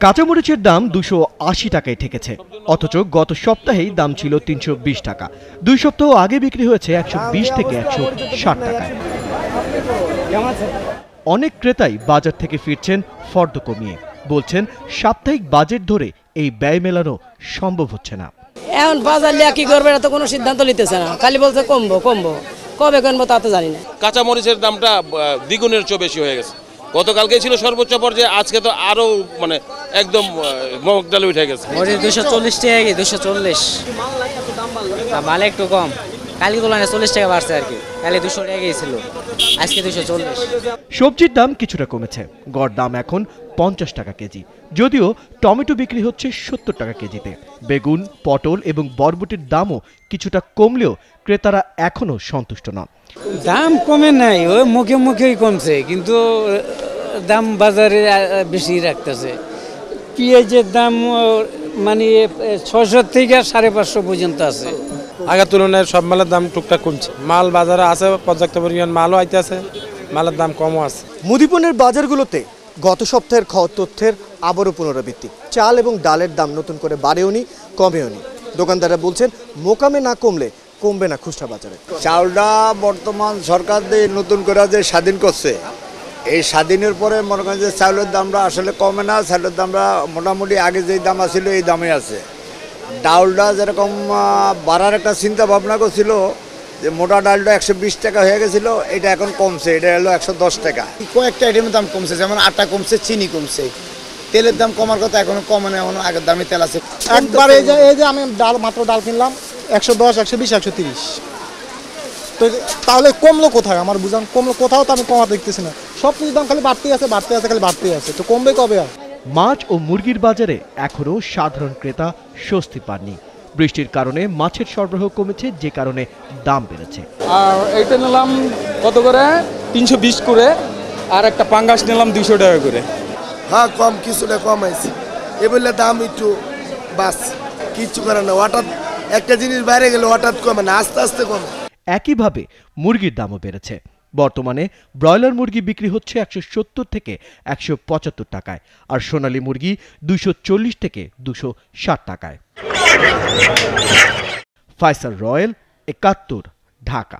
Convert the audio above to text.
কাঁচামরিচের দাম 280 টাকায় ঠেকেছে, অথচ গত সপ্তাহেই দাম ছিল 320 টাকা। 2 সপ্তাহ আগে বিক্রি হয়েছে 120 থেকে 160 টাকায়। অনেক ক্রেতাই বাজার থেকে ফিরছেন ফর্দ কমিয়ে, বলছেন সাপ্তাহিক বাজেট ধরে এই ব্যয় মেলানো সম্ভব হচ্ছে না। এখন বাজার লিয়া কি করবে, এটা তো কোনো সিদ্ধান্ত নিতেছে না, খালি বলছে কমবো কমবো, কবে কমবো তা তো জানি না। কাঁচামরিচের দামটা দ্বিগুণের চেয়ে বেশি হয়ে গেছে। গতকালকে ছিল সর্বোচ্চ পর্যায়ে, আজকে তো আরো মানে একদম মগ ডালে উঠে গেছে। 240 টাকা, 240 মাল একটু কম, কালকে তুলনায় 40 টাকা বাড়ছে আর কি। কালকে 200 টাকাই ছিল, আজকে 240। সবজির দাম কিছুটা কমেছে, গড় দাম এখন 50 টাকা কেজি, যদিও টমেটো বিক্রি হচ্ছে 70 টাকা কেজিতে। বেগুন, পটল এবং বরবটির দামও কিছুটা কমলেও ক্রেতারা এখনো সন্তুষ্ট নন। দাম কমে নাই, ওই মুখে মুখেই কমছে, কিন্তু দাম বাজারে বেশি রাখতেছে। পেঁয়াজের দাম মানে 600 থেকে 550 পর্যন্ত আছে। আগের তুলনায় সব মালের দাম টুকটাক কমছে। মাল বাজারে আছে, পর্যাপ্ত পরিমাণ মালও আইতেছে, মালের দাম কমও আছে। মুদিপণ্যের বাজারগুলোতে গত সপ্তাহের তথ্যের আবারও পুনরাবৃত্তি। চাল এবং ডালের দাম নতুন করে বাড়েওনি কমেওনি। দোকানদাররা বলছেন মোকামে না কমলে কমবে না খুচরা বাজারে। চাউলটা বর্তমান সরকার দিয়ে নতুন করে যে স্বাধীন করছে, এই স্বাধীনের পরে মনে করেন যে চাউলের দামটা আসলে কমে না। চাউলের দামটা মোটামুটি আগে যেই দাম আছিল এই দামে আছে। ডাউলটা যেরকম বাড়ার একটা চিন্তা ভাবনা করছিল, যে মোটা ডালটা 120 টাকা হয়ে গেছিল, এটা এখন কমছে, এটা হলো 110 টাকা। কয়েকটা আইটেমের দাম কমছে, যেমন আটা কমছে, চিনি কমছে, তেলের দাম কমার কথা এখনো কমে না, এখনো আগের দামে তেল আছে। একবার এই যে আমি মাত্র ডাল কিনলাম 110, 120, 130, তো তাহলে কমলো কোথায়? আমার বুঝলাম কমলো কোথাও, তো আমি কমা দেখতেছি না। সব কিছুর দাম খালি বাড়তেই আছে, খালি বাড়তেই আছে, তো কমবে কবে আর? মাছ ও মুরগির বাজারে এখনও সাধারণ ক্রেতা স্বস্তি পাননি। বৃষ্টির কারণে মাছের সরবরাহ কমেছে, যে কারণে দাম বেড়েছে। আর এইটা নিলাম কত করে? 320 করে। আর একটা পাঙ্গাস নিলাম 200 টাকা করে। হ্যাঁ, কম কিছুটা কম আছে, এ বললে দাম একটু বাস কিচ্ছু করে না। হঠাৎ একটা জিনিস বাইরে গেলে হঠাৎ কমে না, আস্তে আস্তে কমে। একইভাবে মুরগির দামও বেড়েছে। বর্তমানে ব্রয়লার মুরগি বিক্রি হচ্ছে 170 থেকে 175 টাকায়, আর সোনালী মুরগি 240 থেকে 260 টাকায়। ফাইসাল রয়েল, 71, ঢাকা।